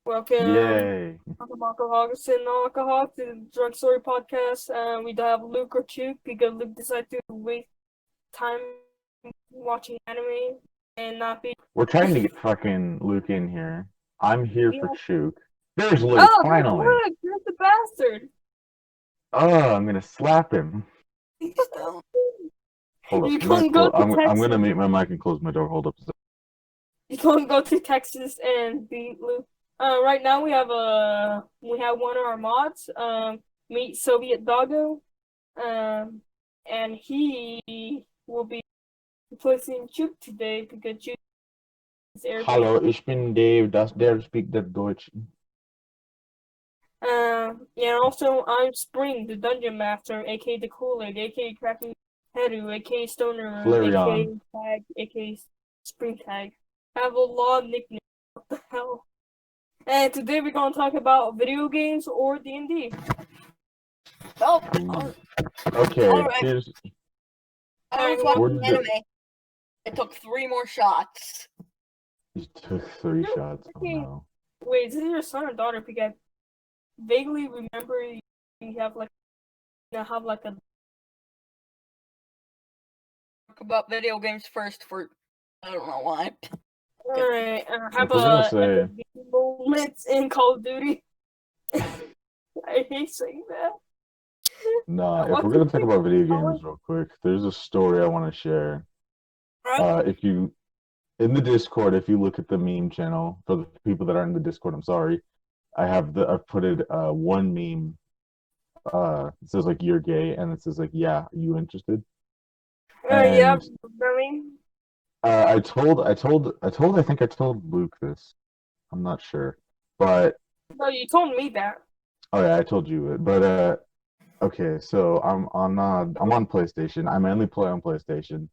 Welcome, Yay. alcoholics and non-alcoholics to the Drug Story Podcast. We don't have Luke or Chook because Luke decided to waste time watching anime and not be. We're trying to get fucking Luke in here. I'm here for Yeah. Chook. There's Luke, Oh, there's finally. Luke! You're the bastard! Oh, I'm gonna slap him. Hold up. You can't go to I'm Texas. gonna mute my mic and close my door. Hold up. You can't go to Texas and beat Luke. Right now we have one of our mods. Meet Soviet Doggo. And he will be replacing Chook today because Chook is Arabic. Hallo, ich bin Dave. Der speak der Deutsch. And also I'm Spring, the Dungeon Master, aka the Kool-Aid, aka Cracking Headu, aka Stoner, aka Flareon. Tag, aka Spring Tag. I have a lot of nicknames. What the hell? And today we're gonna talk about video games or D&D. Oh, Okay, alright. here's. I was We're watching anime. It took 3 more shots. You took 3 shots. Oh no. Wait, is this your son or daughter? Because I vaguely remember you have like a. Talk about video games first for I don't know why. Alright, have If we're gonna a say- MVP moments in Call of Duty. I hate saying that. Nah, if What we're do gonna you talk think about video about games real quick, there's a story I want to share. Right? If you in the Discord, if you look at the meme channel for the people that are in the Discord, I'm sorry. I've put it one meme. It says like you're gay, and it says like yeah, are you interested? Yeah, And I mean, I think I told Luke this. I'm not sure, but no, you told me that. oh yeah, I told you it. But okay, so I'm on PlayStation. I mainly play on PlayStation,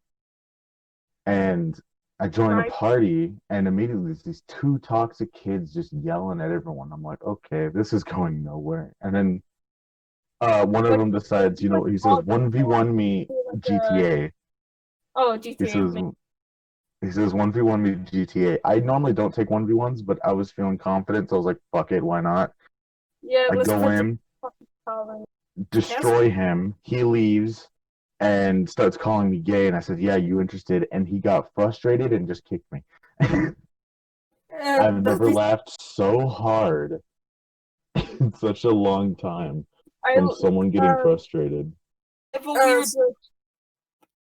and I join a Right. party, and immediately there's these 2 toxic kids just yelling at everyone. I'm like, okay, this is going nowhere. And then one of Like, them decides, he says 1v1 me GTA. Oh, He GTA. says he says 1v1 me GTA. I normally don't take 1v1s, but I was feeling confident, so I was like, fuck it, why not? Yeah, I let's go put the in, fucking collar. destroy him. He leaves and starts calling me gay, and I said, yeah, you interested? And he got frustrated and just kicked me. I've never laughed so hard in such a long time from someone getting frustrated. I have a weird So,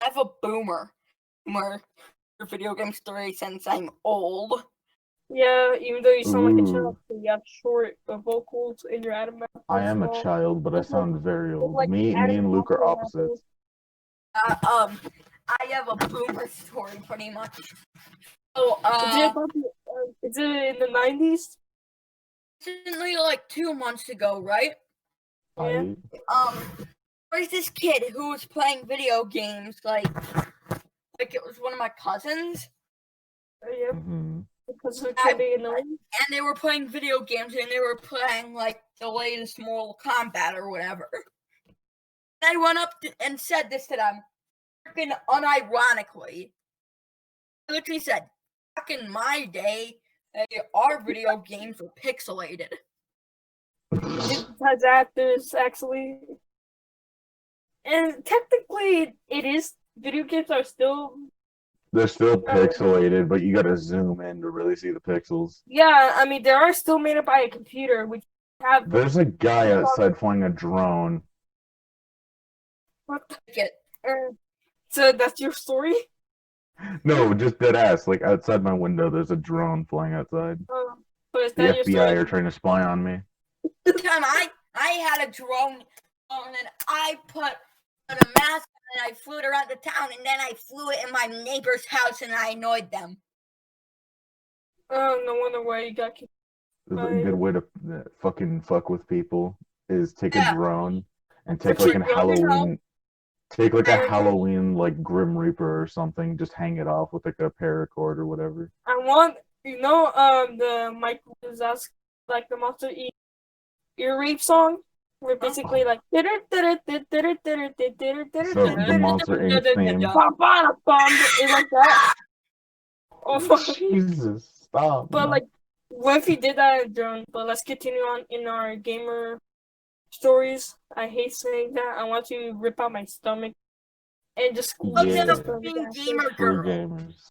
I have a boomer for video game story since I'm old. yeah, even though you sound like a Ooh. child, you have short vocals in your Adam. I am a child, but I sound very old. Me and Luke are opposites. I have a boomer story pretty much. So Is it in the 90s? recently like 2 months ago, right? Yeah. There's this kid who was playing video games like it was one of my cousins. Yeah. Mhm. Because it can be annoying. And they were playing video games and they were playing like the latest Mortal Kombat or whatever. And I went up and said this to them, freaking unironically. I literally said, back in my day, our video games were pixelated. Because actors actually. And technically, it is. Video games are still. They're still pixelated, but you gotta zoom in to really see the pixels. Yeah, I mean, they are still made up by a computer, which have. There's a guy outside flying a drone. What the, so that's your story? No, just dead ass. Like outside my window, there's a drone flying outside. But is The that your FBI story? are trying to spy on me. The time I had a drone and then I put on a mask and I flew it around the town and then I flew it in my neighbor's house and I annoyed them. Oh, no wonder why you got kicked. A good way to fucking fuck with people is take a Yeah. drone and But take like you're a young enough. Halloween. Take like a Halloween like Grim Reaper or something. Just hang it off with like a paracord or whatever. I want, the Mike Wazowski, like the Monster Ear Rape song, where basically like. So the Monster Inc. theme. It's like that. Oh fuck. Jesus, stop. But like, What if he did that in drone? But let's continue on in our gamer stories. I hate saying that. I want to rip out my stomach and just squeeze Yeah. my Of stomach being after. gamer True girl. gamers.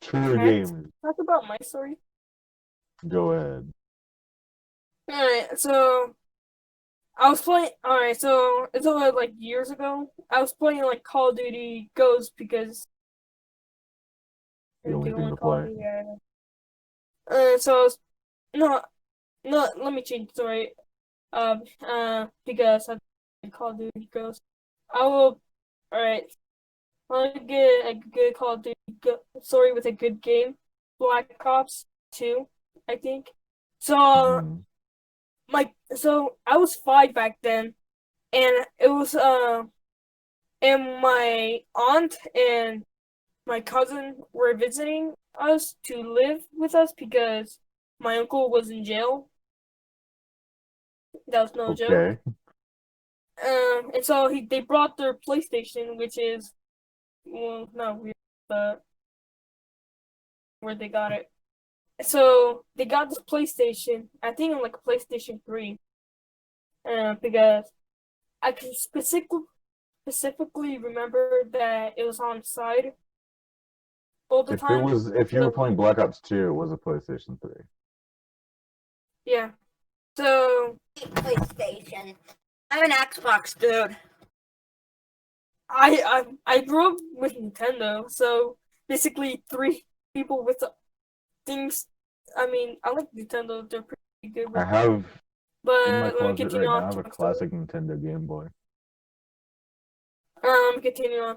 True Can I gamers. talk about my story? Go ahead. Alright, so I was playing. Alright, so it's over like years ago. I was playing like Call of Duty Ghost because The only the thing only to Call of play. Duty I so I was, no, no. Let me change the story. Because I Call of Duty Ghost. I will. Alright, I'll get a good Call of Duty story with a good game. Black Ops 2, I think. So Mhm. so I was 5 back then, and it was and my aunt and my cousin were visiting us to live with us because my uncle was in jail. That was no joke. Okay. And so they brought their PlayStation, which is, well, not weird, but where they got it. So they got this PlayStation, I think in like a PlayStation 3, because I can specifically remember that it was on side all the time. If you were So playing Black Ops 2, it was a PlayStation 3. yeah, so PlayStation. I'm an Xbox dude. I grew up with Nintendo, so basically 3 people with things. I mean, I like Nintendo; they're pretty good. I have in my But let me closet continue right now, on I have to a my story. classic Nintendo Game Boy. Continue on.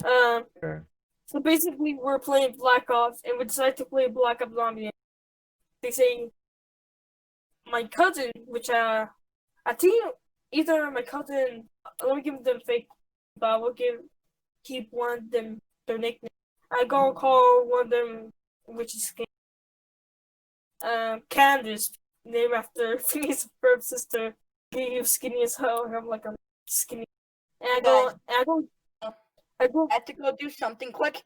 Um, Okay. so basically, we're playing Black Ops, and we decided to play Black Ops Zombie. They say my cousin, which I think either my cousin. Let me give them fake, but I will keep one of them their nickname. I go call one of them, which is Candace, named after Phineas Ferb's sister. He was skinny as hell. I'm like, I'm skinny. And I go, I have to go do something quick.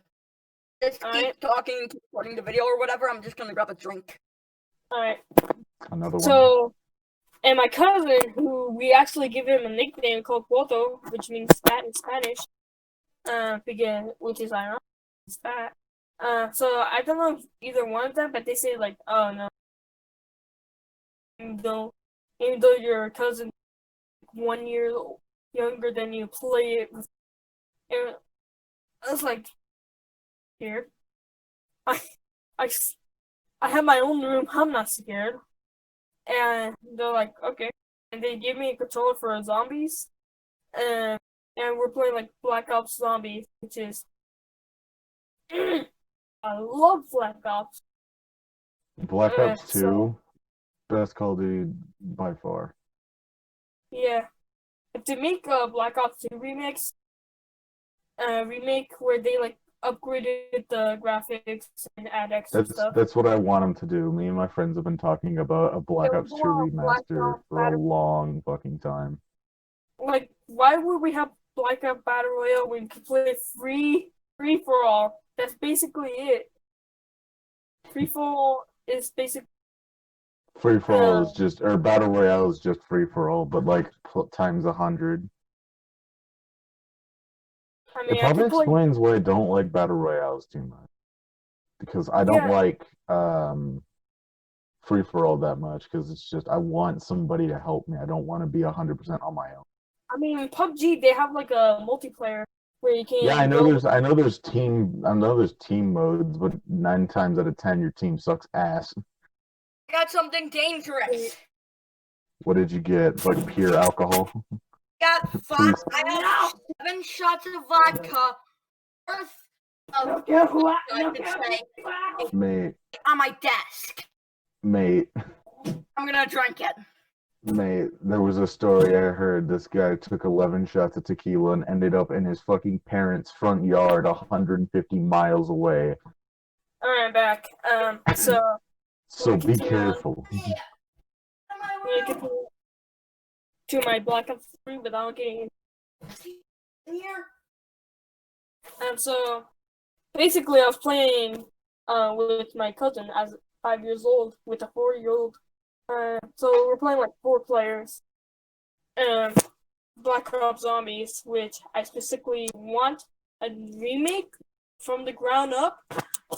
Just keep alright, talking, keep recording the video or whatever. I'm just gonna grab a drink. alright. Another one. So, and my cousin, who we actually give him a nickname called Cuoto, which means fat in Spanish, which is ironic, it's fat. So I don't know if either one of them, but they say like, oh no, even though, even though your cousin 1 year younger than you, play it with. And I was like, here, I, I, I have my own room. I'm not scared. And they're like, okay. And they give me a controller for zombies, and we're playing like Black Ops Zombies, which is I love Black Ops. Black Ops 2, So best Call of Duty by far. yeah, if they make a Black Ops 2 remake where they like upgraded the graphics and add extra stuff. That's what I want them to do. Me and my friends have been talking about a Black It would Ops go 2 on Black remaster Ops for a Battle. long fucking time. Like, why would we have Black Ops Battle Royale when we could play free for all? That's basically it. Free for all is basically. Free for all is just, or Battle Royale is just free for all, but like times 100. I It mean, I probably could play. explains why I don't like Battle Royales too much. Because I don't Yeah, like free for all that much because it's just I want somebody to help me. I don't want to be 100% on my own. I mean, in PUBG they have like a multiplayer where you Yeah, can go. I know there's team modes, but 9 times out of 10 your team sucks ass. I got something dangerous. What did you get? Like pure alcohol? Got five. Please. I have 7 shots of vodka worth of, No, careful, I no, could careful. say, Mate, on my desk. mate, I'm gonna drink it. mate, there was a story I heard. This guy took 11 shots of tequila and ended up in his fucking parents' front yard 150 miles away. All right, I'm back. So So we be continue on. careful. We continue to my Black Ops 3 without getting. In here. And so basically, I was playing with my cousin as 5 years old with a 4-year-old. So we're playing like 4 players. Black Ops Zombies, which I specifically want a remake from the ground up.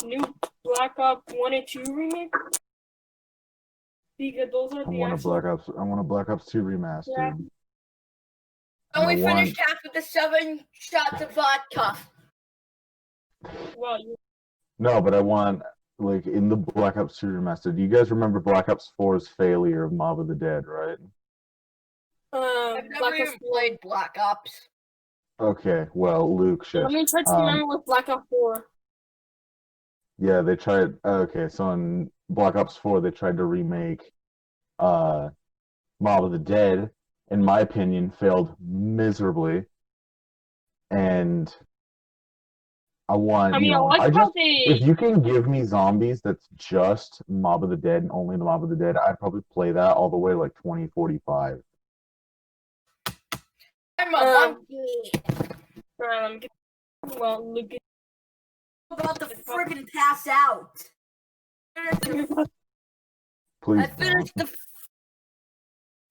New Black Ops 1 and 2 remake. Because those are I the want a actual. Black Ops 2 Yeah. remastered. And we I want- finished half of the 7 shots of vodka. Well, you No, but I want like in the Black Ops 2 remastered. Do you guys remember Black Ops 4's failure of Mob of the Dead, right? I've never Black Ops even played Black Ops. Okay, well, Luke shit. Let me try to remember with Black Ops 4. Yeah, they tried. Okay, so in Black Ops 4, they tried to remake Mob of the Dead. In my opinion, failed miserably. And I want, I mean, I like how if they. you can give me zombies that's just Mob of the Dead and only the Mob of the Dead, I'd probably play that all the way like 2045. I'm a monkey. Alright, let me get. Well, look I'm about to friggin' pass out. Please I finished don't. the.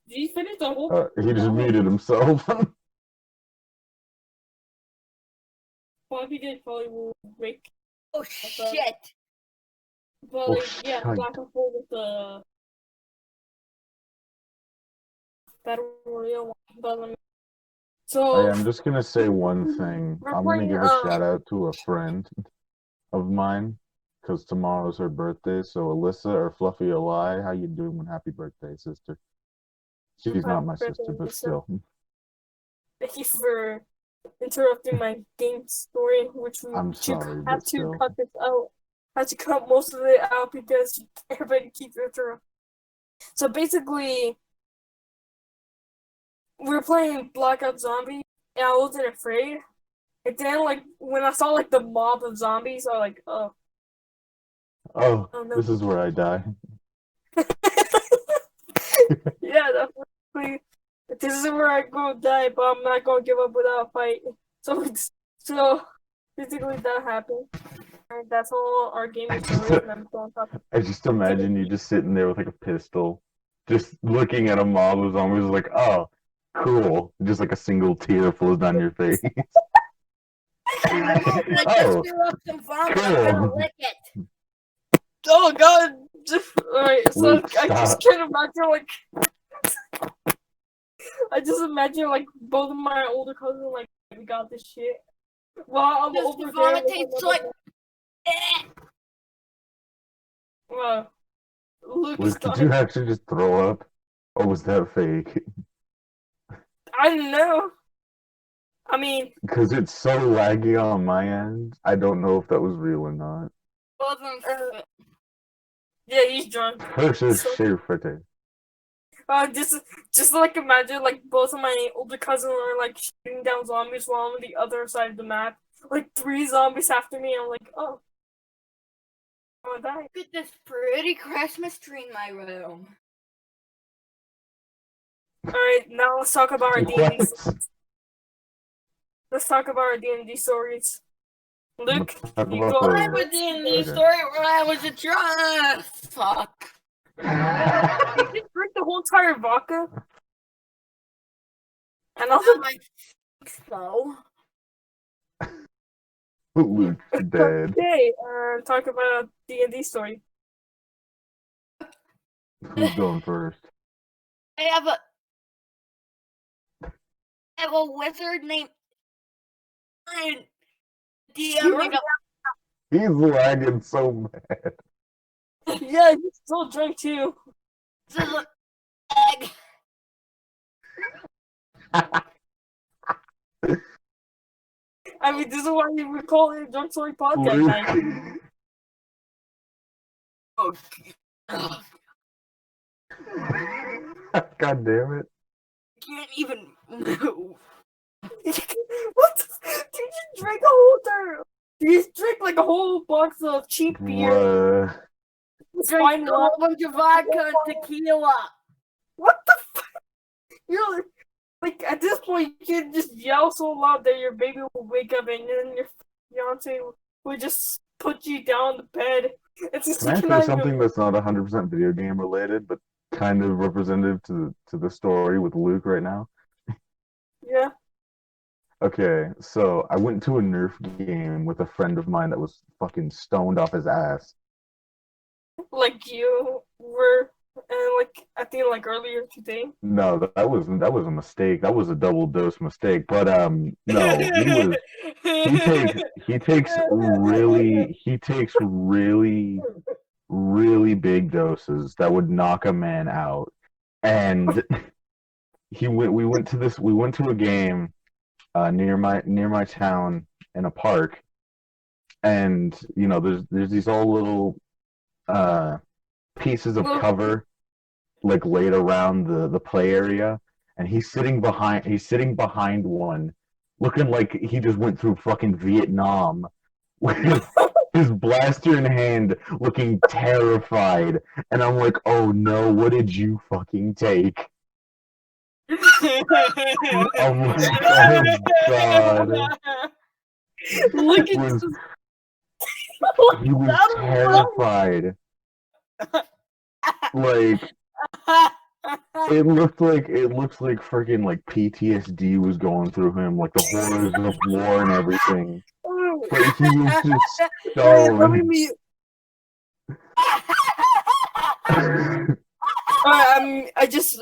Did you finish the whole? He just muted himself. Well, if you did, probably will break. Oh shit! But Oh, like, yeah, shite. Black Ops 4 with the Battle Royale one. But let me. So I'm just gonna say one thing. we're I'm gonna playing. give a shout out to a friend of mine because tomorrow's her birthday. So Alyssa or Fluffy Oli, how you doing? Happy birthday, sister. She's not my Birthday, sister, but Alyssa. still. Thank you for interrupting my game story, which we I'm sorry, had but to still. cut this out. Had to cut most of it out because everybody keeps interrupting. So basically, we were playing Black Ops Zombie, and I wasn't afraid. And then, like, when I saw like the mob of zombies, I was like, oh, Oh, oh no. this is where I die. Yeah, definitely. This is where I go die, but I'm not gonna give up without a fight. So basically that happened. And that's all our gaming stories, and I'm going to talk. I just imagine you just sitting there with like a pistol, just looking at a mob of zombies, like, oh, cool. Just like a single tear flows down your face. I just Oh, threw up some vomit. I'm gonna cool. lick it. Oh god! Alright, so Luke, I just stop. can't imagine like I just imagine like both of my older cousins like we got this shit. While I'm Just over the there vomit with tastes another like. Eh. Wow. Luke is Luke, did you dying. actually just throw up? Or was that fake? I don't know. I mean, Because it's so laggy on my end, I don't know if that was real or not. Wasn't. yeah, he's drunk. Versus So- Sheriffete. Just like imagine like both of my older cousins are like shooting down zombies while I'm on the other side of the map. Like 3 zombies after me. I'm like, oh, I'm gonna die. Look at this pretty Christmas tree in my room. All right, now let's talk about our D&D. What? Let's talk about our D&D stories. Luke, Talk you about go. I have a D&D Okay. story where I was a drunk. Fuck. You just drink the whole entire vodka, and also Now my slow. Luke's dead. okay. Talk about D&D story. Who's going first? I have a wizard named Ryan. DM me He's lagging so bad. Yeah, he's still drunk too. this is an egg. I mean, this is why we would call it a drunk story podcast night. Luke. Oh, ugh, God damn it. I can't even move. What? Did you just drink a whole entire? You just drink like a whole box of cheap beer. What? Drink Fine a wine. whole bunch of vodka and tequila. What the fuck? You're like at this point you can just yell so loud that your baby will wake up and then your fiance will just put you down on the bed It's a Can I say synchronized. something that's not 100% video game related, but kind of representative to the story with Luke right now? Yeah. Okay, so I went to a Nerf game with a friend of mine that was fucking stoned off his ass. Like you were, like I think like earlier today. No, that was a mistake. That was a double dose mistake. But no, he takes really big doses that would knock a man out. And we went to a game near my town in a park, and you know there's these all little uh pieces of Well, cover like laid around the play area, and he's sitting behind one, looking like he just went through fucking Vietnam with his blaster in hand, looking terrified. And I'm like, oh no, what did you fucking take? I'm like, oh god. look He at was this. he was That terrified. Like it looks like freaking like PTSD was going through him, like the horrors of war and everything. But he was just Wait, let me stoned. mute. I just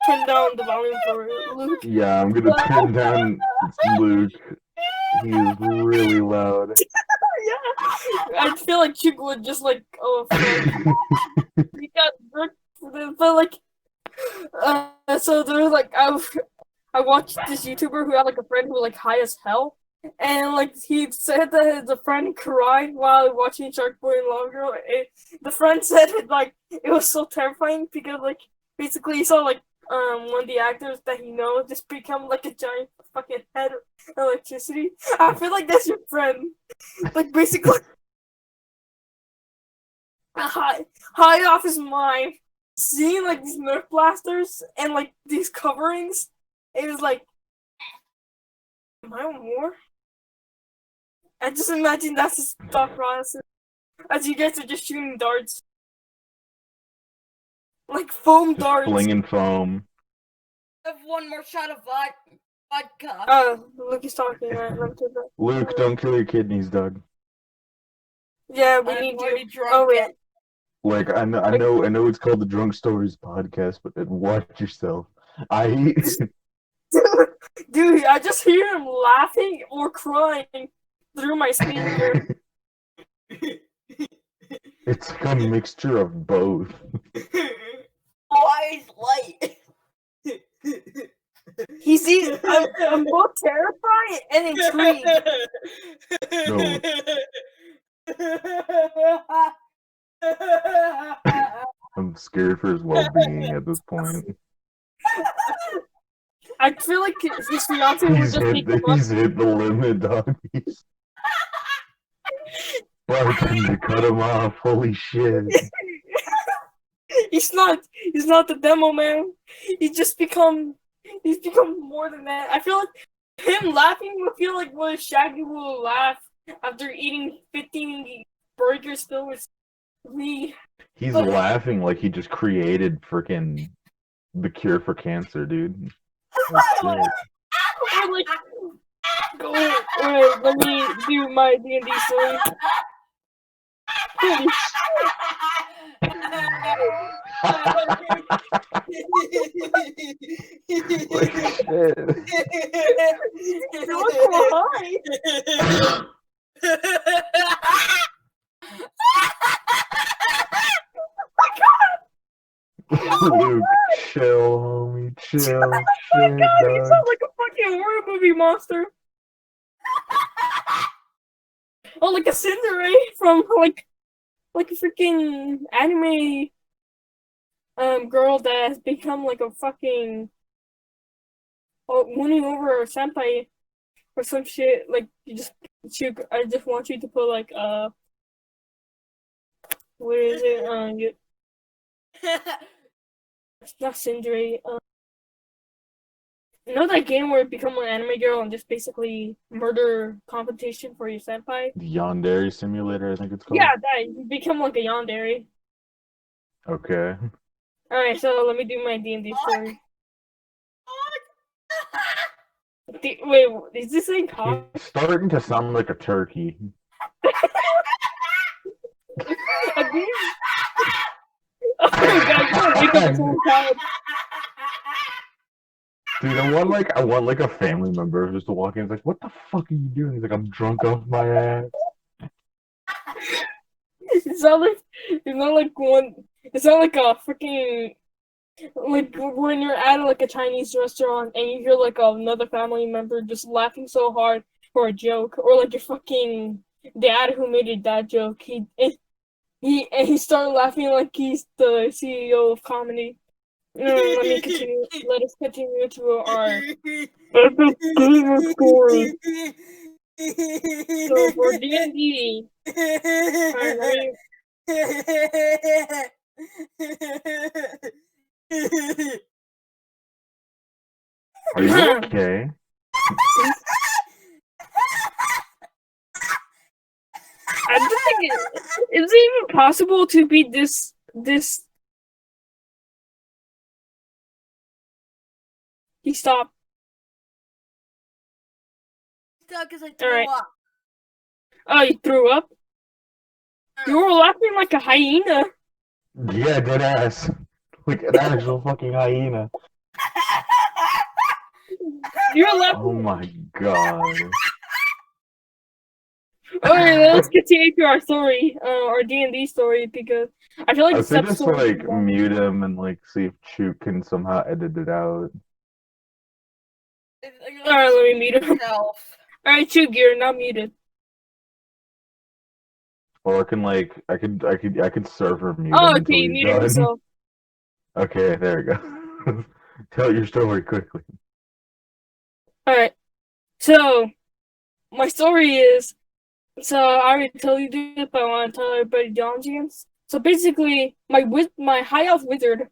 turned down the volume for Luke. Yeah, I'm gonna turn down Luke. He is really loud. Yeah, I feel like Chick would just like, oh fuck, he got bricked for this, but like, so there was like I watched this YouTuber who had like a friend who was like high as hell, and like he said that the friend cried while watching Shark Boy and Lava Girl. The friend said like it was so terrifying because like basically he saw like one of the actors that he knows just become like a giant fucking head of electricity. I feel like that's your friend, like basically high off his mind, seeing like these Nerf blasters and like these coverings. It was like, am I on war? I just imagine that's his thought process as you guys are just shooting darts, like foam Just darts. flinging foam. I have one more shot of vodka. Luke is talking. Right? Let me take that. Luke, don't kill your kidneys, Doug. Yeah, we I'm need already you. drunk. Oh wait, Like I know it's called the Drunk Stories podcast, but watch yourself. I dude, I just hear him laughing or crying through my speaker. it's like a mixture of both. Why is light? He's either, I'm both terrified and intrigued. No. I'm scared for his well-being at this point. I feel like his fiance would just pick him up. He's hit the limit, dog. He's barking to cut him off. Holy shit. He's not the demo man. He's become more than that. I feel like him laughing would feel like what Shaggy will laugh after eating 15 burgers filled with weed. He's laughing like he just created freaking the cure for cancer, dude. Or like, wait, let me do my D&D story. Holy Like shit. You look so high. Luke, chill, homie, chill. Oh my Shit, god, he dog. sounds like a fucking horror movie monster. Oh, like a Cinderay from like a freaking anime girl that has become like a fucking winning over a senpai or some shit. Like I just want you to put like what is it? It's not Cinderay. You know that game where you become an anime girl and just basically murder competition for your senpai? Yandere Simulator, I think it's called. Yeah, that you become like a yandere. Okay. All right, so let me do my D&D story. Wait, is this thing He's cock? starting to sound like a turkey. Oh my god, you're gonna wake up so tired. Dude, I want like a family member just to walk in. It's like, what the fuck are you doing? He's like, I'm drunk off my ass. It's not like it's not like a freaking like when you're at like a Chinese restaurant and you hear like another family member just laughing so hard for a joke, or like your fucking dad who made a dad joke. He started laughing like he's the CEO of comedy. Let me continue. Let us continue to our epic gamer story. So for D&D, alright, let me. Are you okay? I just think is it even possible to beat this? He stopped. Because I threw Alright. up. Oh, you threw up? You were laughing like a hyena. Yeah, dead ass. Like an actual fucking hyena. You were Oh laughing. my god. Alright, let's continue to our story, our D&D story, because I feel like I this say just episode is like too long. mute him and like see if Chook can somehow edit it out. Alright, let me mute him. Myself. Alright, Chook, you're not muted. Or I can like I could server mute Oh, him okay, until you he's muted done. yourself. Okay, there you go. Tell your story quickly. Alright, so my story is, so I already told you this, but I want to tell everybody John's again. So basically, my high elf wizard,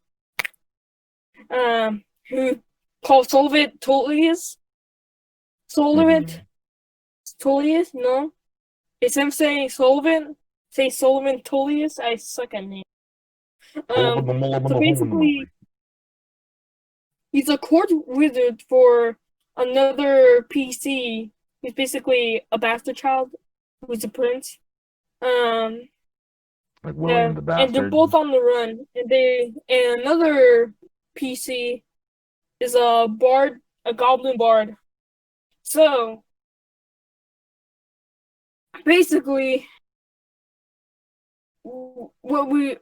who called Solvit Tullius, no? Instead of saying Solvent, say Solvent Tullius. I suck at names. So basically, he's a court wizard for another PC. He's basically a bastard child who's a prince. Like Yeah, William the and they're Bastard. both on the run. And another PC is a bard, a goblin bard. So basically, what we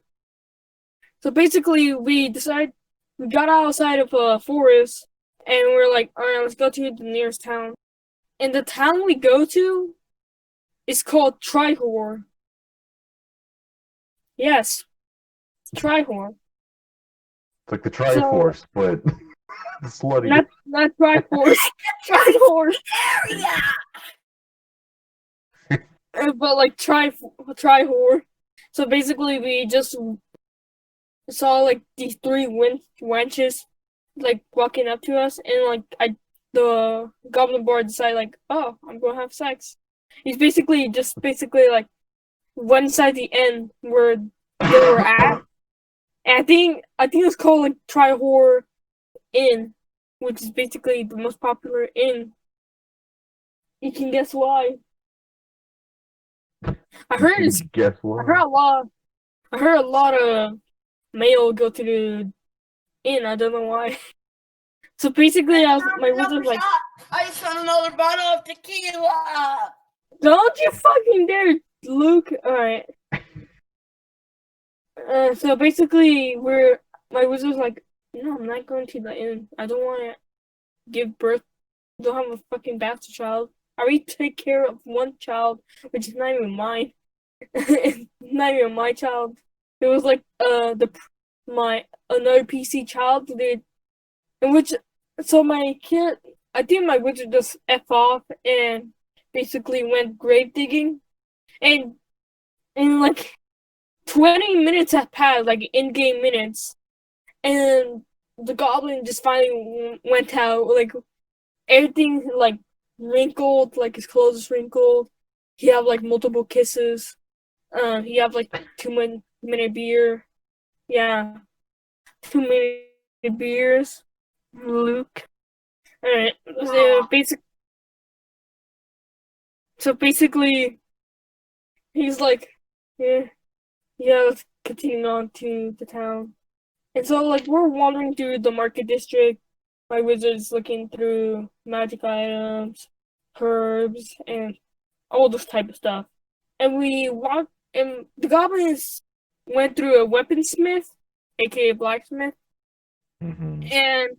so basically we got outside of a forest and we're like, all right, let's go to the nearest town. And the town we go to is called Trihor. Yes, Trihor. It's like the So Triforce, but slutty. not Triforce, Trihor. Area! But like Trihor. So basically, we just saw like these three wenches like walking up to us, and like the goblin board decided like, oh, I'm gonna have sex. He's basically like one side the end where they were at. And I think it's called like Trihor Inn, which is basically the most popular inn. You can guess why. I heard it's Guess I heard what? a lot I heard a lot of male go to the inn. I don't know why. So basically, my wizard's like, I just found another bottle of tequila. "Don't you fucking dare, Luke!" All right. So basically, my wizard's like, "No, I'm not going to the inn. I don't want to give birth. Don't have a fucking bastard child. I already take care of one child, which is not even mine. It's not even my child. It was like my another PC child did, in which so my kid, I think my wizard just f off and basically went grave digging, and in like 20 minutes had passed, like in game minutes, and the goblin just finally went out. Like everything like wrinkled, like his clothes is wrinkled. He have like multiple kisses. He have like too many beer. Yeah, too many beers. Luke. Alright. So basically, he's like, yeah, yeah. Let's continue on to the town. And so like we're wandering through the market district. My wizard's looking through magic items, herbs, and all this type of stuff. And we walked, and the goblins went through a weaponsmith, aka blacksmith, Mm-hmm. and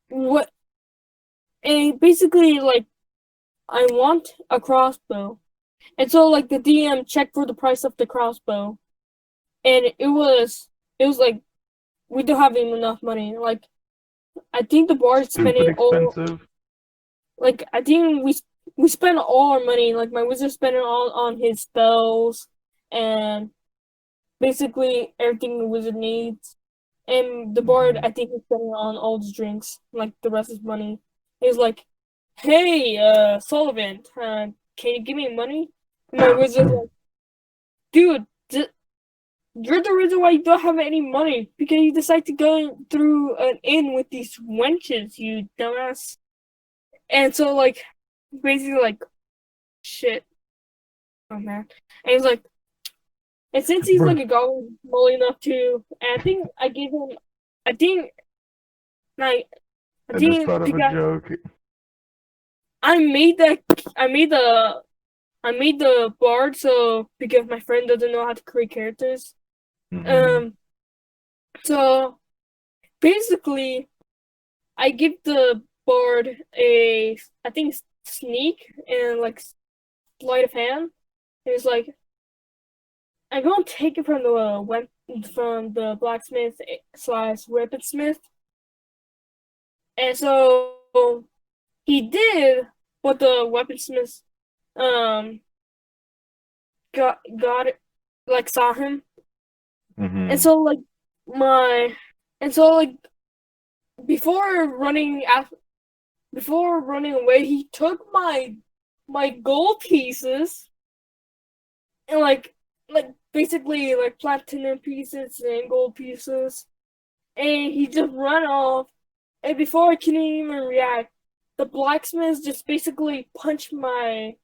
what? And basically, like, I want a crossbow, and so like the DM checked for the price of the crossbow, and it was like we don't have enough money. Like, I think the bard's Stupid spending all. expensive. Like, I think we spent all our money. Like my wizard spent it all on his spells and basically everything the wizard needs. And the bard, Mhm. I think, is spending on all his drinks, like the rest of his money. He's like, "Hey, Sullivan, can you give me money?" And my wizard's like, "Dude, you're the reason why you don't have any money because you decide to go through an inn with these wenches, you dumbass." And so, like, basically, like, shit. Oh man. And he's like, and since he's like a goblin small enough to, and I think I gave him, I think, like, I I just think thought of a because joke. I made the, I made the, I made the bard so because my friend doesn't know how to create characters. Mm-hmm. Um, so basically, I give the bard a, I think, sneak and like sleight of hand. He was like, I'm gonna take it from the blacksmith slash weaponsmith, and so he did, but the weaponsmith um got it, like saw him, and Mm-hmm. so like my and so like before running after before running away, he took my gold pieces and like basically like platinum pieces and gold pieces, and he just ran off. And before I can even react, the blacksmith just basically punched my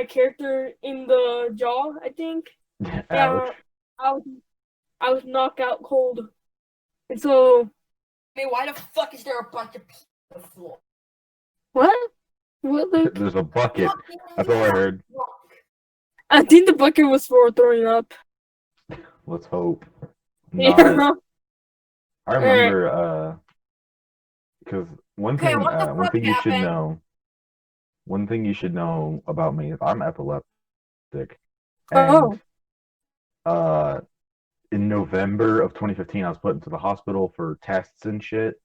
character in the jaw, I think. Ouch. Yeah, I was I was knocked out cold. And so I mean, why the fuck is there a bunch of pee on the floor? what? What, Luke? There's a bucket. Fucking That's all I yeah. heard. I think the bucket was for throwing up. Let's hope. Not. Yeah. I Alright. remember, because Okay, what the one fuck thing you should happened? know, one thing you should know about me is I'm epileptic, and Oh. uh, in November of 2015, I was put into the hospital for tests and shit,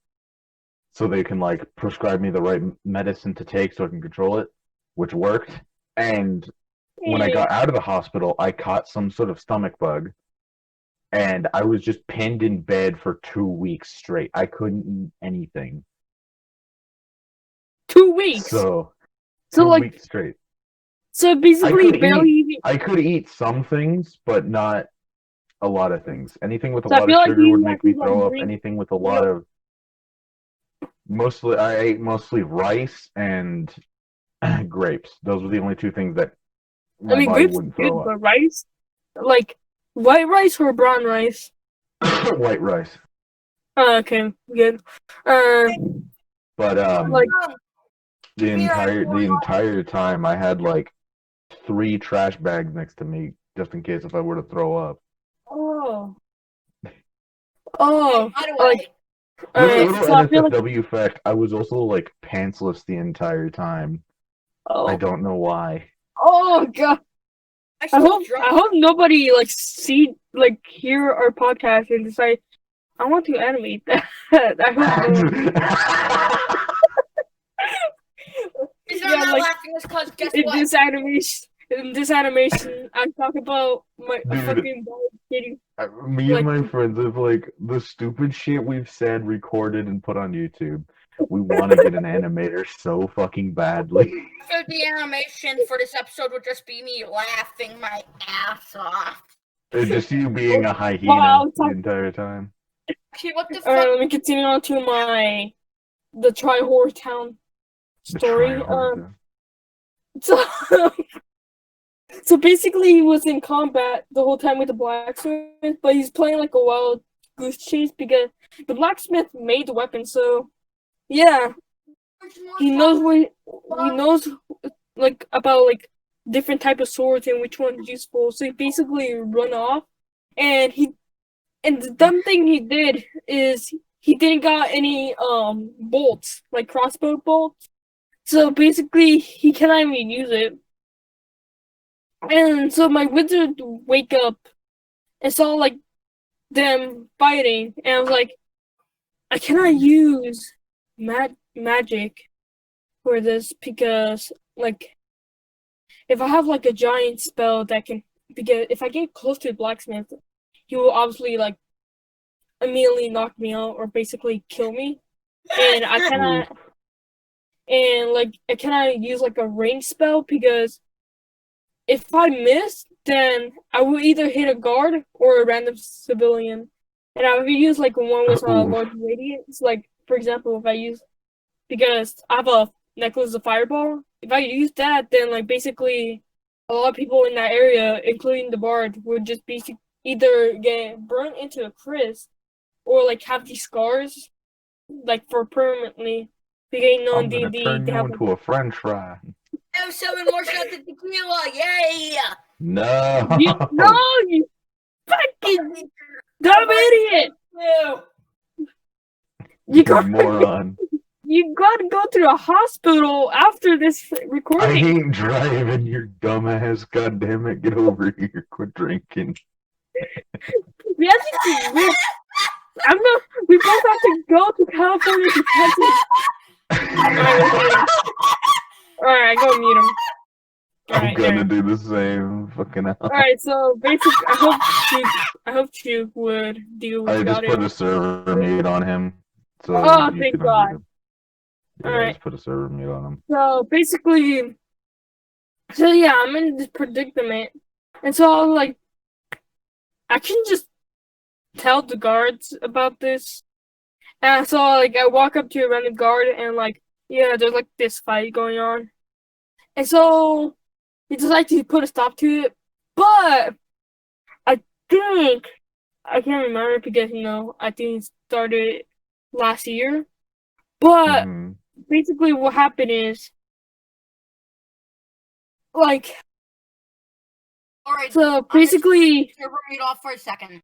so they can like prescribe me the right medicine to take so I can control it, which worked. And when I Hey. got out of the hospital, I caught some sort of stomach bug, and I was just pinned in bed for 2 weeks straight. I couldn't eat anything. 2 weeks. So So two like weeks straight. so I basically could barely eat even I could eat some things, but not a lot of things. Anything with a so I lot of feel like sugar would you have make to me like throw up. drink Anything with a lot real of mostly I ate mostly rice and grapes. Those were the only two things that I my mean body grapes are wouldn't throw good, up. but rice? Like white rice or brown rice? White rice. Okay, good. But Like Here I'm the going on. entire time I had like 3 trash bags next to me just in case if I were to throw up. oh Hey, oh by the like way, Little so I feel like NSFW fact, I was also like pantsless the entire time. I oh don't know why. oh god. I I still hope drunk. I hope nobody hear our podcast and decide I want to animate that. I hope no one. Reason I'm Yeah, not like laughing is because guess in what? this animation in this animation, I talk about my a Dude, fucking bald kitty. me and Like, my friends have like the stupid shit we've said, recorded, and put on YouTube. We want to get an animator so fucking badly. So the animation for this episode would just be me laughing my ass off. Just you being a hyena wow, the entire time. Okay, what the all right, fuck? let me continue on to the Try Horror Town The story. tryhard. So so basically, he was in combat the whole time with the blacksmith, but he's playing like a wild goose chase because the blacksmith made the weapon. So yeah, he knows he knows like about like different type of swords and which one's useful. So he basically run off, and the dumb thing he did is he didn't got any bolts like crossbow bolts. So basically, he cannot even use it. And so my wizard wake up and saw like them fighting, and I was like, I cannot use magic for this because like if I have like a giant spell that can because if I get close to the blacksmith, he will obviously like immediately knock me out or basically kill me, and I cannot I cannot use like a range spell because if I miss, then I will either hit a guard or a random civilian. And I would use like one with a Oof. large radius. Like for example, if I use because I have a necklace of fireball, if I use that, then like basically a lot of people in that area, including the bard, would just be either get burnt into a crisp or like have these scars like for permanently. Because you know in I'm gonna D&D turn they you have like into a French fry. I have 7 more shots of tequila. Yay! no, No. you fucking dumb idiot! Ew. You got Moron. you gotta go to the hospital after this I recording. ain't driving, your dumbass. God damn it, get over here. Quit drinking. We have to. I'm not. We both have to go to California to Texas. All right, go mute him. All I'm right, gonna there. do the same. Fucking hell. All right, so basically, I hope Chook would deal with I the just put audio. a server mute on him, so Oh, you thank can unmute God. him. All Yeah, I right. just put a server mute on him. So basically, so yeah, I'm in this predicament, and so I was like, I can just tell the guards about this. And so like I walk up to a random guard and like yeah, there's like this fight going on. And so he decides to put a stop to it. But I think I can't remember because I think it started last year. But Mhm. basically what happened is like Alright, so basically server mute off for a second.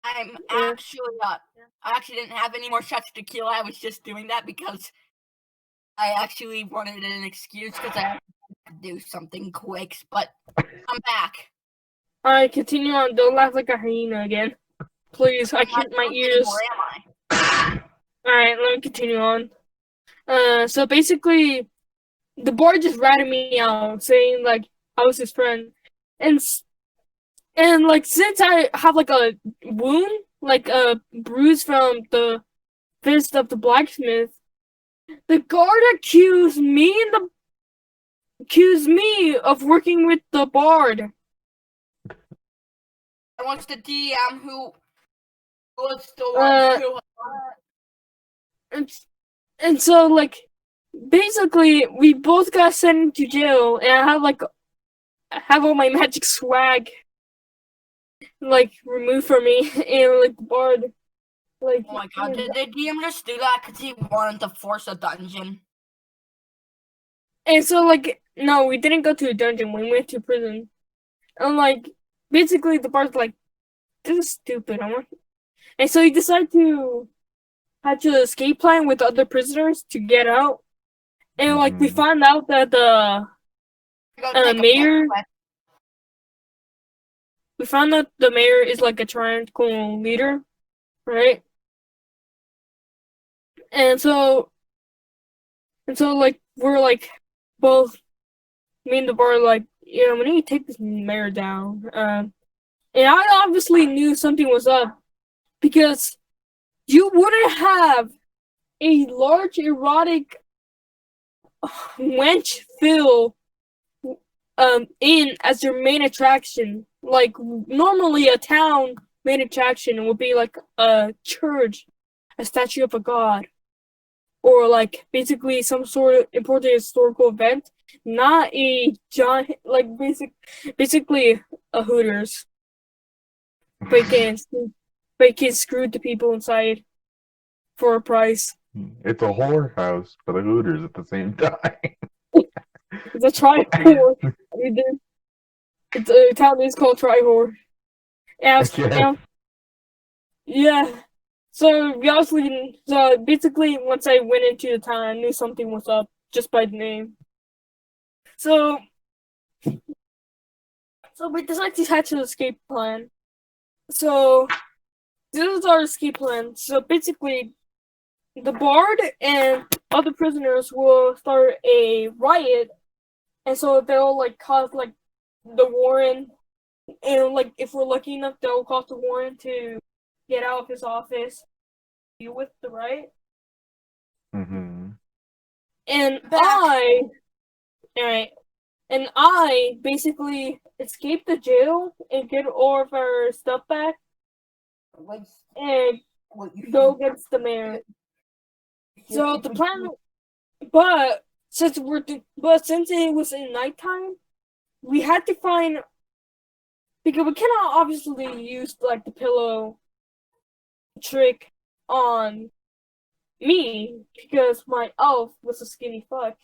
I'm yeah. actually I actually didn't have any more shots of tequila. I was just doing that because I actually wanted an excuse because I had to do something quick. But I'm back. Alright, continue on. Don't laugh like a hyena again. Please, I I'm not can't my drunk ears. anymore, am I? Alright, let me continue on. So basically the boy just ratted me out, saying like I was his friend, and like since I have like a wound, like a bruise from the fist of the blacksmith, the guard accused me of working with the bard. I want the DM who was the Uh, one who. and so like basically we both got sent into jail, and I have all my magic swag like removed from me, and like the bard. Like, Oh my god, did the DM just do that because he wanted to force a dungeon? and so like no, we didn't go to a dungeon. We went to prison. And like basically the bard's like, this is stupid. And so he decided to hatch an escape plan with other prisoners to get out. And like we Mhm. found out that the Go take a mayor. piss. We found out the mayor is like a tyrannical leader, right? And so like we're like both me and the bard like we need to take this mayor down. And I obviously knew something was up because you wouldn't have a large erotic wench Phil in as your main attraction. Like normally a town main attraction would be like a church, a statue of a god, or like basically some sort of important historical event, not a giant like basically a Hooters. But screwed the people inside for a price. It's a whorehouse, but a Hooters at the same time. It's a try-whore. It's a town is called try-whore. Yes. Yeah. So we obviously, so basically, once I went into the town, I knew something was up just by the name. So we decided to hatch an escape plan. So this is our escape plan. So basically, the bard and other prisoners will start a riot, and so they'll like cause like the Warren, and like if we're lucky enough, they'll cause the Warren to get out of his office, deal with the riot. Mm-hmm. And and I basically escape the jail and get all of our stuff back and go against the mayor. So the plan, but since it was in nighttime, we had to find, because we cannot obviously use like the pillow trick on me because my elf was a skinny fuck.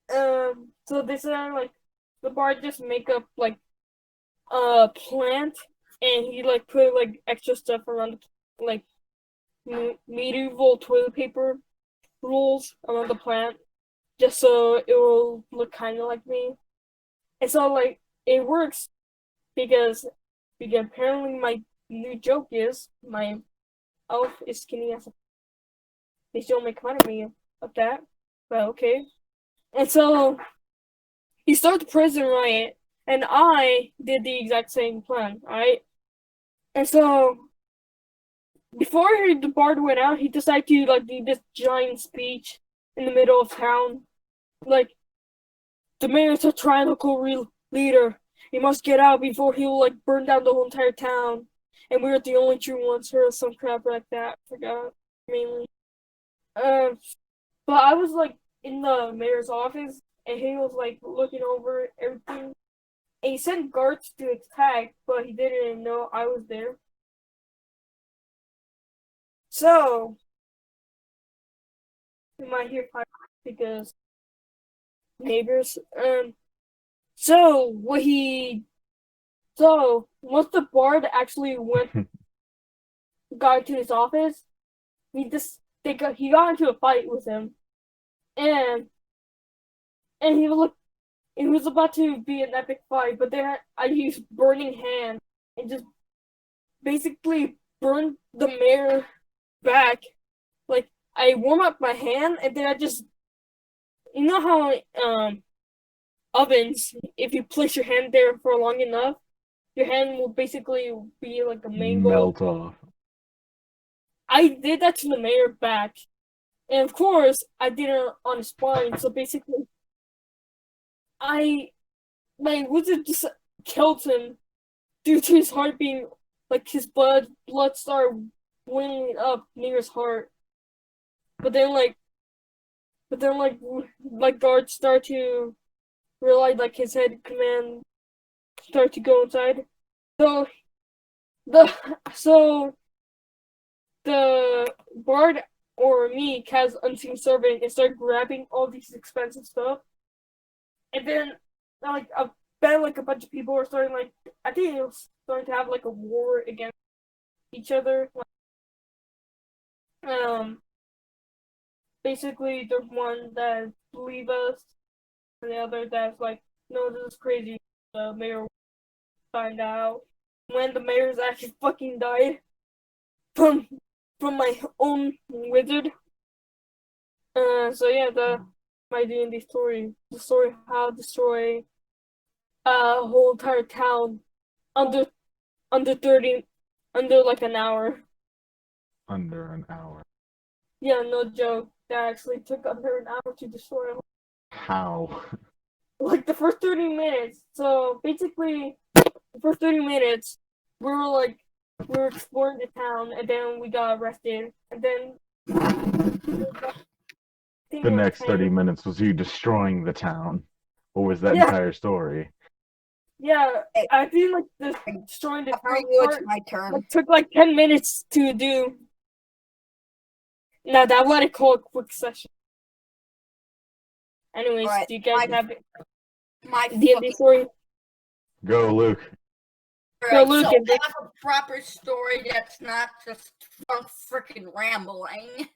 So they said like the bard just make up like a plant, and he like put like extra stuff around like medieval toilet paper rolls around the plant just so it will look kind of like me. And so like it works because apparently my new joke is my elf is skinny as a. They still make fun of me of that, but okay. And so he started the prison riot, and I did the exact same plan, alright? And so before the bard went out, he decided to like do this giant speech in the middle of town, like the mayor's a tyrannical leader. He must get out before he'll like burn down the whole entire town. And we're the only true ones, or some crap like that. I forgot mainly. But I was like in the mayor's office, and he was like looking over everything. And he sent guards to attack, but he didn't know I was there. So you might hear fire because neighbors. So what he So once the bard actually got into his office, he got into a fight with him, and he was like, it was about to be an epic fight, but then I used burning hand and just basically burned the mayor back. Like I warm up my hand, and then I just, you know how ovens, if you place your hand there for long enough, your hand will basically be like a mango. Melt off. I did that to the mayor back. And of course, I did it on his spine. So basically, my wizard just killed him due to his heart being, like, his blood started boiling up near his heart. But then, guards start to realize, like, his head command start to go inside. So, the bard or me cast unseen servant and start grabbing all these expensive stuff, and then like a bunch of people are starting, like, I think it was starting to have like a war against each other. Basically there's one that believe us, and the other that's like, no, this is crazy. The mayor find out when the mayor's actually fucking died from my own wizard. So yeah, my D&D story, the story how to destroy whole entire town under under 30 under like an hour. Under an hour. Yeah, no joke. That actually took under an hour to destroy. How? Like the first 30 minutes. So basically, the first 30 minutes, we were exploring the town, and then we got arrested, and then I think The we were next 30 10. minutes was you destroying the town. What was that Yeah, entire story? yeah. Hey, I feel like the destroying the after town you, it's part my turn. took like 10 minutes to do. Now that what I call a quick session. Anyways, Alright, do you guys have my D&D fucking. story? Go, Luke. Go, Alright, Luke. so And I have a proper story that's not just fun freaking rambling.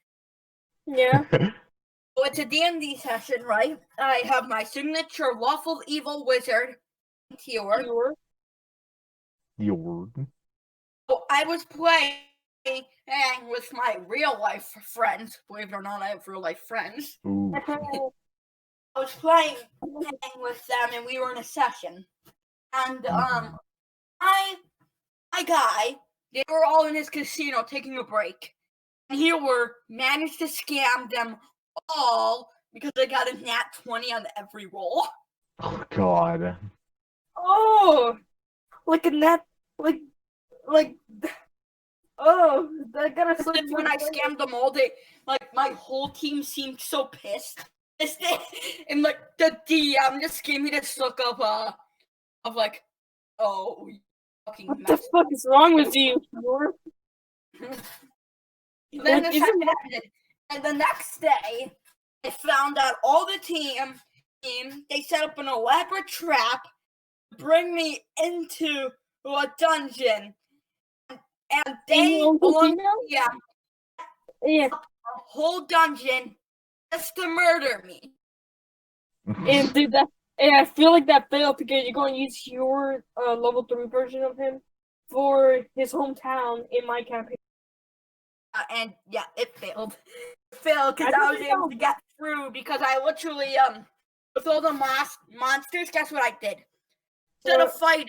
yeah, So it's a D&D session, right? I have my signature lawful evil wizard here. you were. Your So I was playing with my real life friends. Believe it or not, I have real life friends. Ooh. I was playing with them, and we were in a session. And Mhm. my guy, they were all in his casino taking a break, and he were managed to scam them all because they got a nat 20 on every roll. Oh God. Oh, like a net, like. Oh, that got a That's when I scammed them all. They like my whole team seemed so pissed. And like the DM just gave me this look of like, oh, you fucking What the mess. fuck is wrong with you? You're Then like, this isn't that happened, and the next day, I found out all the team they set up an elaborate trap to bring me into a dungeon, and in your they own along casino? yeah Yeah, a whole dungeon just to murder me. and did that? And I feel like that failed because you're going to use your level 3 version of him for his hometown in my campaign. And yeah, it failed. It failed because I I think was it able to failed. get through because I literally with all the monsters. Guess what I did? Instead of fighting,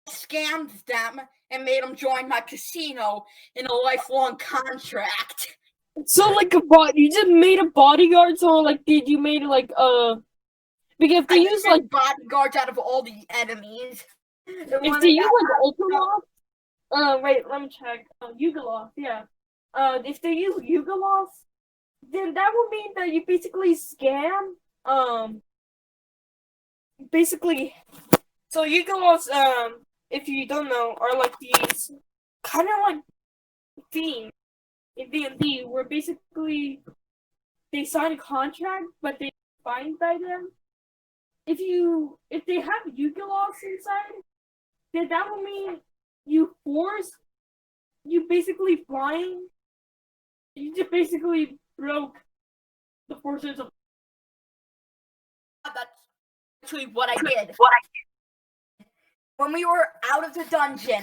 I scammed them and made them join my casino in a lifelong contract. So like you just made a bodyguard. So like, did you made like because if they I use just like made bodyguards out of all the enemies. And if when they I use got like out, Ultramon, wait, let me check. Yugoloth, yeah. If they use Yugoloth, then that would mean that you basically scam. Basically, so Yugoloths, if you don't know, are like these kind of like themes in D&D, where basically they sign a contract, but they find by them. If they have Yugoloths inside, then that will mean you force you basically flying. You just basically broke the forces of. that's actually what I did. When we were out of the dungeon,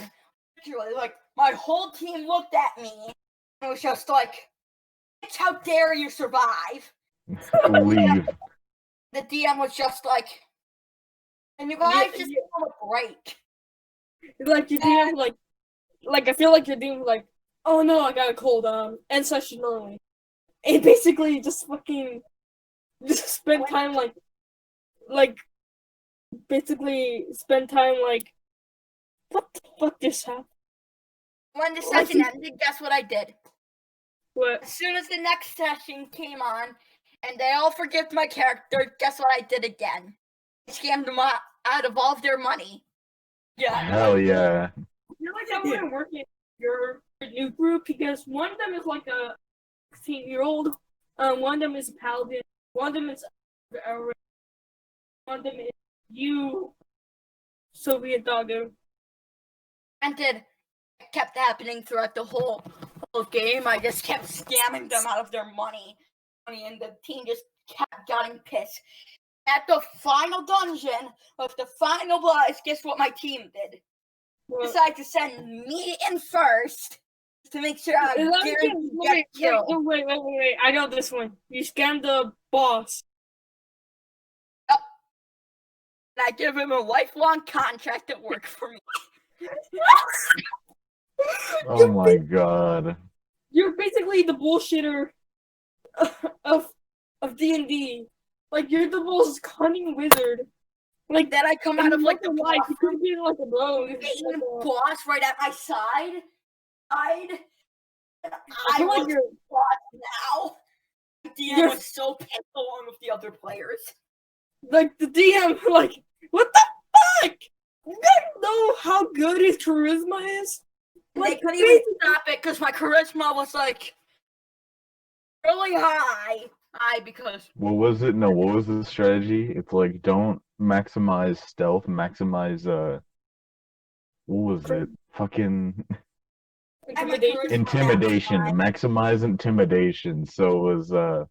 literally, like my whole team looked at me and was just like, "Bitch, how dare you survive?" Leave. The DM was just like, "And you guys just want a break." Like your team, like I feel like your team, like, oh no, I got a cold, and session early, and basically just fucking just spend time like basically spend time like what the fuck just happened? When the session ended, guess what I did? What? As soon as the next session came on, and they all forget my character, guess what I did again? I scammed them out of all of their money. Yeah. Hell yeah. I feel like I want to work in your new group because one of them is like a 16-year-old, one of them is a paladin, one of them is one of them is you, Soviet doggo. And it kept happening throughout the whole game. I just kept scamming them out of their money, and the team just kept getting pissed. At the final dungeon of the final boss, guess what my team did? What? Decided to send me in first to make sure I'm guaranteed to get killed. Wait. I know this one. You scammed the boss. And I give him a lifelong contract at work for me. Oh my god. You're basically the bullshitter of D&D. Like you're the most cunning wizard. Like Then I come and out of like the life, boss you could be like a rogue. getting boss right at my side. I feel like was you're boss now. The DM You're- was so pissed along with the other players. like the DM. Like what the fuck? You guys know how good his charisma is. They Like couldn't even stop it because my charisma was like really high. Because What was it? No, what was the strategy? It's like don't maximize stealth, maximize what was it? Fucking intimidation. intimidation. Maximize intimidation. So it was So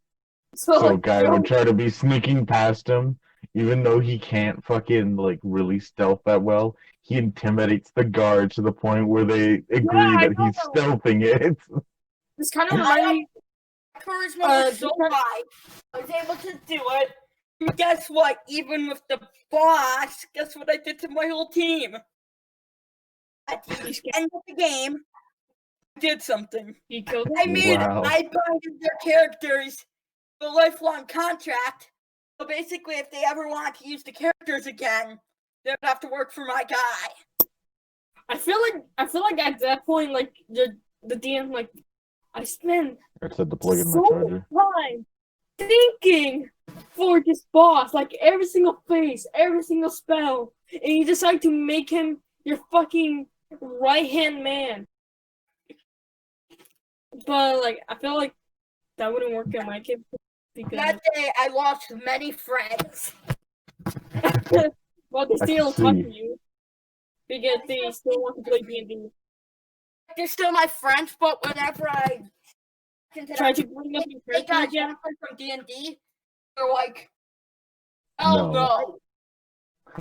so like guy would try to be sneaking past him, even though he can't fucking like really stealth that well. He intimidates the guard to the point where they agree I that he's know. stealthing it. This kind of reminds me. charisma was so high. I was able to do it. And guess what? Even with the boss, guess what I did to my whole team? At the end of the game, I did something. You killed him. I Wow. binded their characters a lifelong contract. So basically, if they ever want to use the characters again, they would have to work for my guy. I feel like at that point, like the DM, like I spent I said to plug in my so charger. much time thinking for this boss, like every single face, every single spell, and you decide to make him your fucking right hand man. But like, I feel like that wouldn't work in my case because That day, I lost many friends. well, they I still can talk see. to you because they still want to play D&D. They're still my friends, but whenever I Try to bring up your hey character guys, again. from D&D, they're like, oh no.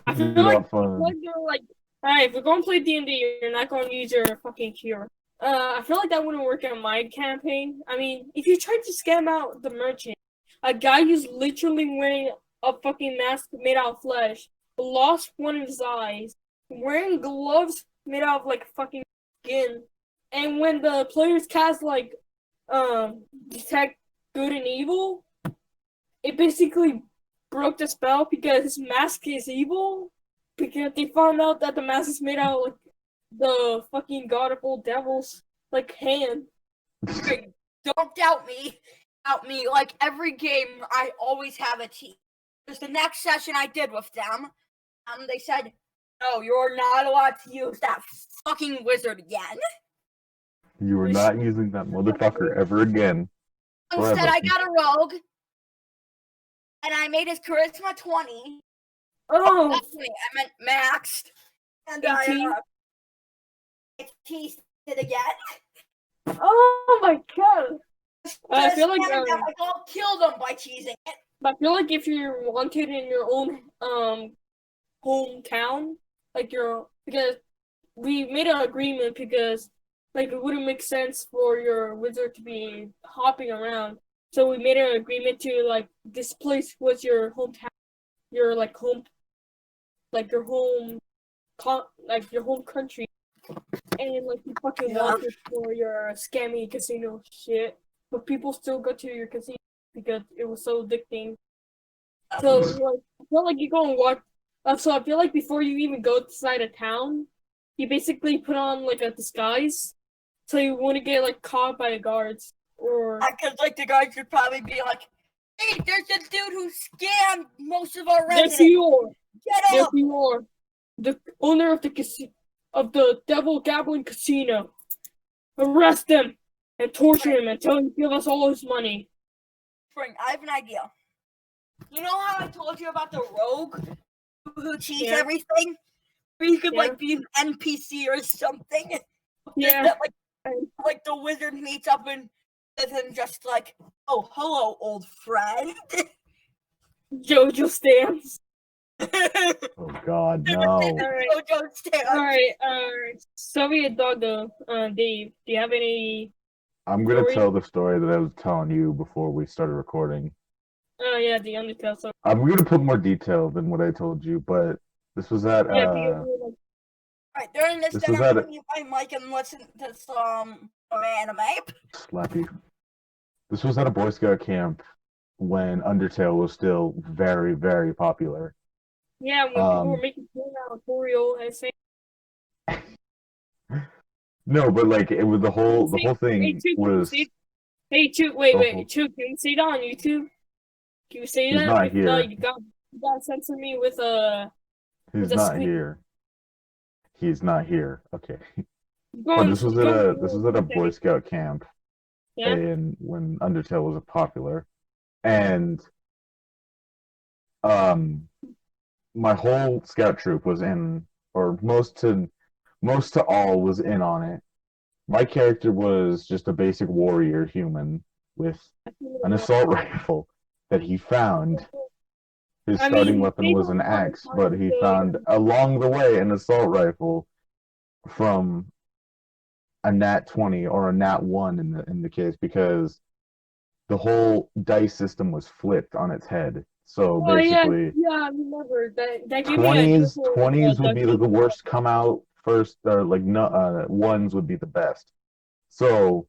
I feel Not like, fun. they're like, alright, if we're gonna play D&D, you're not gonna use your fucking cure. I feel like that wouldn't work on my campaign. I mean, if you tried to scam out the merchant, a guy who's literally wearing a fucking mask made out of flesh, lost one of his eyes, wearing gloves made out of like fucking skin, and when the players cast like detect good and evil, it basically broke the spell because his mask is evil. Because they found out that the mask is made out of like the fucking god of all devils, like hand. Don't doubt me. Doubt me. Like every game, I always have a team. Because the next session I did with them, they said, "No, you're not allowed to use that fucking wizard again." You were not using that motherfucker ever again. Instead, Forever. I got a rogue, and I made his charisma 20. Oh, I meant maxed, and 18? I teased it again. oh my god! I feel like I all killed him by teasing it. I feel like if you're wanted in your own hometown, like because we made an agreement because like it wouldn't make sense for your wizard to be hopping around. So we made an agreement to like this place was your hometown, your like home, like your home, like your home country, and like you fucking wanted for your scammy casino shit, but people still go to your casino because it was so addicting. So like, I feel like you're gonna watch. So I feel like before you even go inside a town, you basically put on like a disguise, so you wouldn't get like caught by the guards or. Because like the guys would probably be like, "Hey, there's this dude who scammed most of our Yes, residents. you are. Get Yes, up!" you are. The owner of the Devil Gambling Casino. Arrest him and torture him until he gives us all his money. Spring, I have an idea. You know how I told you about the rogue who cheats Yeah. everything? Or you could Yeah. like be an NPC or something. Yeah. That, like the wizard meets up and with him just like, "Oh, hello, old friend." Jojo stands. Oh god, no. Alright, Soviet Doggo, Dave, do you have any I'm gonna story? tell the story that I was telling you before we started recording. Oh yeah, the Undertale. So I'm gonna put more detail than what I told you, but this was at yeah, because we were like, Right, during this, this then was I'm at gonna mute my mic and listen to some anime. Slappy. This was at a Boy Scout camp when Undertale was still very, very popular. yeah, when people were making tutorial and saying, No, but like it was the whole Hey, thing Chook, can you was say? Hey, Chook, wait, the whole. wait, Chook, can you say that on YouTube? Can you say He's that? not If not, here. you got censor me with He's a not squeak. here. He's not here. Okay. But Going, this was going. at a Boy Scout camp Yeah. in when Undertale was popular, and um, my whole scout troop was in, or most to all was in on it. My character was just a basic warrior human with an assault rifle that he found. His I starting mean, weapon they was don't an know how to axe, but find he the found along the way an assault rifle from a nat 20 or a nat 1 in the case because the whole dice system was flipped on its head. So Oh yeah, basically yeah, I remember that. That gave me an idea 20s for 20s would the be the game. worst come out first, or like no, ones would be the best. So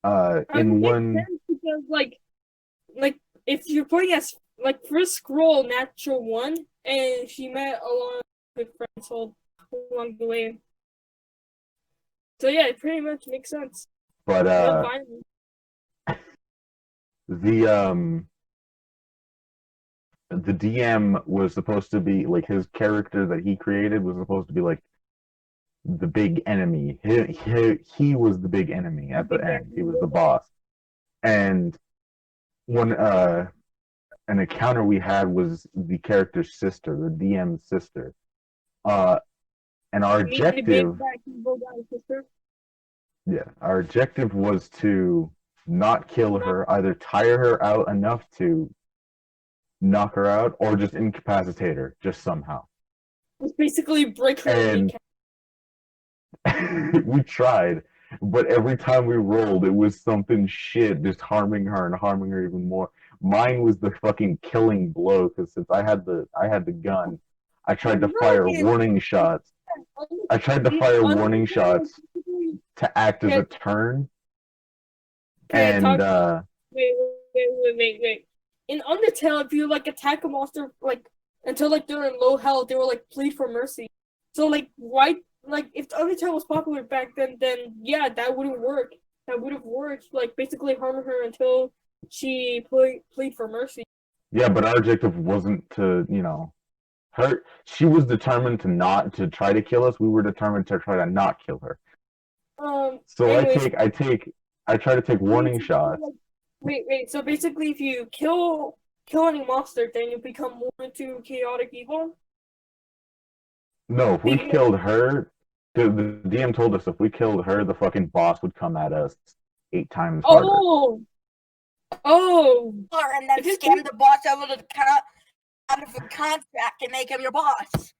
I mean, in it makes one sense because like if you're playing as like first scroll natural one, and she met along with friends all along the way. So yeah, it pretty much makes sense. but No violence. the the DM was supposed to be like his character that he created was supposed to be like the big enemy. He was the big enemy at the end. He was the boss. And one an encounter we had was the character's sister, the DM's sister. Uh, and our You meet the big objective, black evil guy sister. yeah, our objective was to not kill Not her, either tire her out enough to knock her out, or just incapacitate her, just somehow. just basically break her And kneecap. we tried, but every time we rolled, it was something shit, just harming her and harming her even more. Mine was the fucking killing blow because since I had the gun, I tried to fire Right. warning shots. I tried to The fire warning Undertale shots to act as a can turn, can and talk. Wait. In Undertale, if you like attack a monster like until like they're in low health, they will like plead for mercy. So like why like if Undertale was popular back then yeah, that wouldn't work. That would have worked. Like basically harm her until she plead for mercy. yeah, but our objective wasn't to, her. She was determined to not to try to kill us. We were determined to try to not kill her. So Anyways, I try to take wait, warning shots. wait. So basically, if you kill any monster, then you become more into chaotic evil. No, if we Because killed her, the DM told us if we killed her, the fucking boss would come at us 8 times harder. oh oh, And then because scam the boss out of a contract and make him your boss.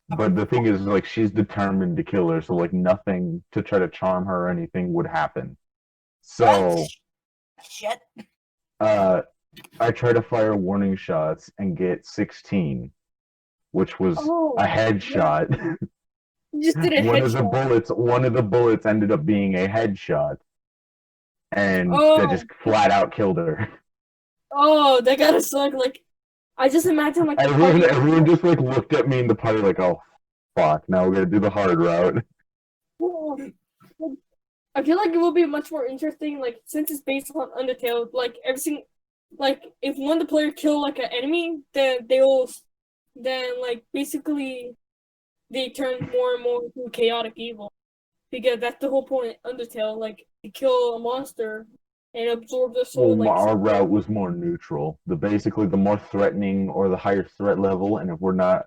But the thing is, like, she's determined to kill her, so like nothing to try to charm her or anything would happen. So, Shit. I try to fire warning shots and get 16, which was oh a yeah, headshot. you just did a headshot. One of the bullets ended up being a headshot, and that Oh just flat out killed her. that gotta suck. Like I just imagine like the party. Everyone just like looked at me in the party like, oh fuck, now we're gonna do the hard route. I feel like it will be much more interesting, like since it's based on Undertale. Like everything, like if one of the players kill like an enemy, then then like basically they turn more and more into chaotic evil because that's the whole point of Undertale. Like you kill a monster and absorb their soul. Well, Like our route was more neutral. Basically the more threatening or the higher threat level, and if we're not,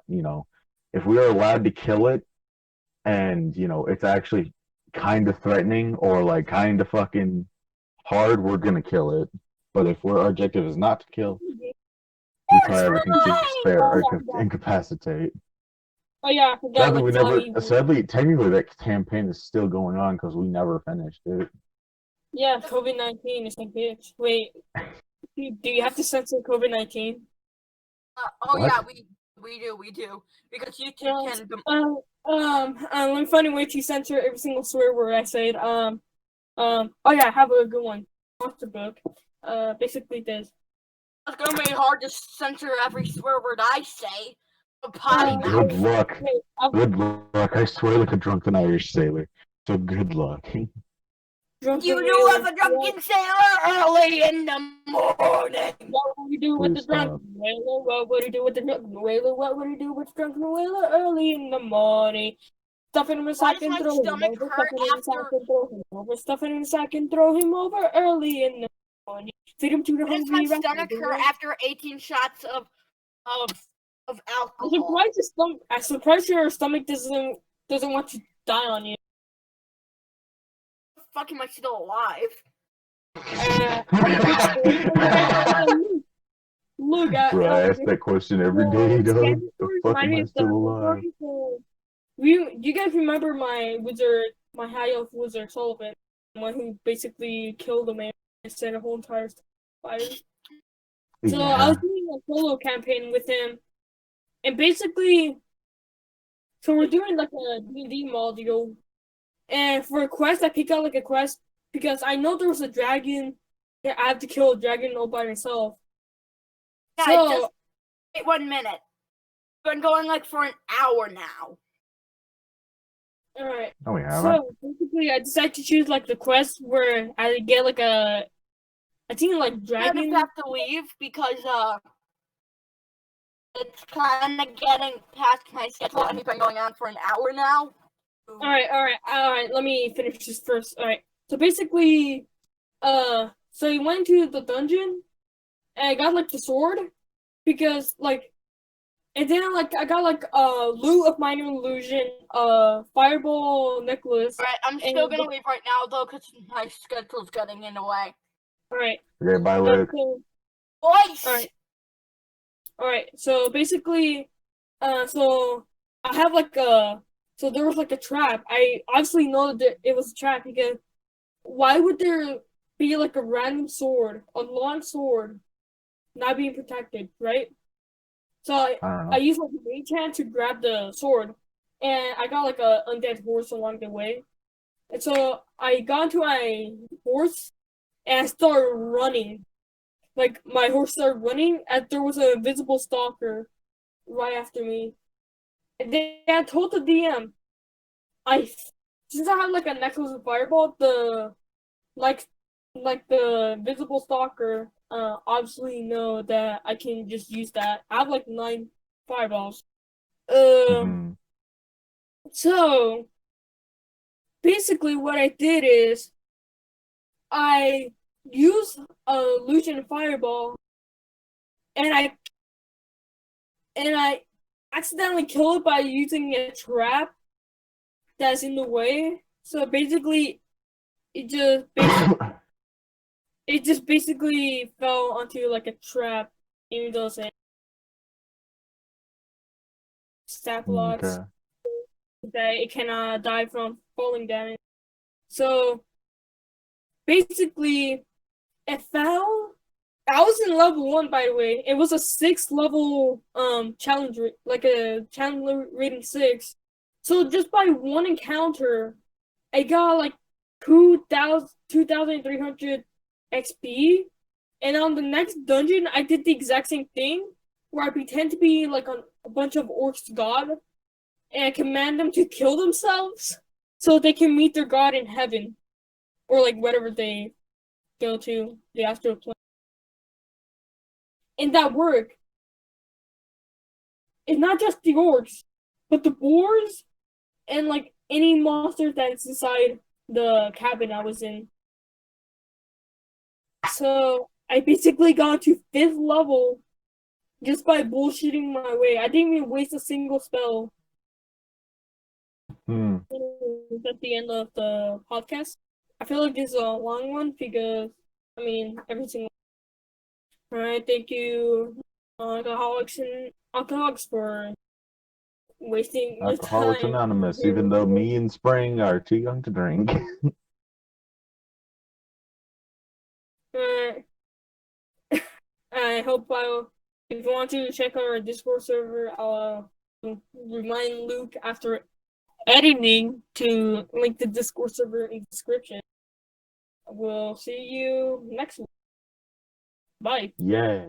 if we are allowed to kill it, and it's actually kind of threatening or like kind of fucking hard, we're gonna kill it. But if our objective is not to kill, we try everything to spare or incapacitate. oh yeah, I forgot like Sadly, technically that campaign is still going on because we never finished it. yeah, COVID-19 is like bitch. Wait, Do you have to censor COVID-19? Oh yeah, What? we do because YouTube Yes. can. Let me find a way to censor every single swear word I said. Oh yeah, I have a good one. Monster book. Basically this. It's gonna be hard to censor every swear word I say. A potty Good mouth. luck. Wait, Good luck. I swear like a drunken Irish sailor. So good luck. drunken You knew of whaler. a drunken sailor early in the morning. What would he do with Please the stop. drunken whaler? What would he do with the drunken whaler? What would he do with the drunken whaler early in the morning? Stuff it in a Why sack does and my throw him stomach over. Stuff hurt it in a sack after? and throw him over. Stuff it in a sack and throw him over early in the morning. Feed him to the Why does my hungry stomach hurt rats. after 18 shots of I'm alcohol? surprised your stomach. I'm surprised your stomach doesn't want to die on you. Fuck am I still alive? I have a good story for you guys. Look, Bro, I ask that question every day, dog. Scandal The stories. fuck Mine am I is still the alive? story. So, you guys remember my wizard, my high elf wizard Sullivan, the one who basically killed a man and set a whole entire fire. So I Yeah. was doing a solo campaign with him, and basically, so we're doing like a D&D module, and for a quest, I picked out like a quest because I know there was a dragon. Yeah, I have to kill a dragon all by myself. Guys, So, just wait 1 minute. We've been going like for an hour now. alright. No, we haven't. So basically, I decided to choose like the quest where I get like I think like I just dragon. have to leave because it's kind of getting past my schedule and we've been going on for an hour now. Alright. Let me finish this first. Alright. So basically, so he went to the dungeon, and I got like the sword because like, and then like I got like loot of minor illusion, fireball necklace. Alright, I'm And still gonna leave right now though because my schedule's getting in the way. alright. Okay, bye, Luke. So, Voice! alright. So basically, so I have like so there was like a trap. I obviously know that it was a trap because why would there be like a random sword, a long sword, not being protected, right? So I don't I know. used like a mage hand to grab the sword, and I got like a undead horse along the way. And so I got into my horse and I started running. Like my horse started running, and there was an invisible stalker right after me. And then I told the DM, I since I have like a necklace of fireball, the like the visible stalker obviously know that I can just use that. I have like 9 fireballs. Mhm. So basically what I did is I used a illusion fireball and I accidentally kill it by using a trap that's in the way. So basically it just basically it just basically fell onto like a trap, even though it's stat blocks Okay. that it cannot die from falling damage. So basically, it fell. I was in level 1, by the way. It was a 6 level challenge, like a challenge rating 6. So just by one encounter, I got like 2,300 XP. And on the next dungeon, I did the exact same thing, where I pretend to be like a bunch of orcs god, and I command them to kill themselves so they can meet their god in heaven, or like whatever they go to, the astral plane. And that worked. It's not just the orcs, but the boars and like any monster that's inside the cabin I was in. So I basically got to 5th level just by bullshitting my way. I didn't even waste a single spell. Hmm. Is that the end of the podcast? I feel like this is a long one because I mean every single. All right, thank you, alcoholics and alcoholics, for wasting your Alcoholics time. Anonymous, even though me and Spring are too young to drink. Uh, I hope if you want to check on our Discord server, I'll remind Luke after editing to link the Discord server in the description. We'll see you next week. Bye. Yeah.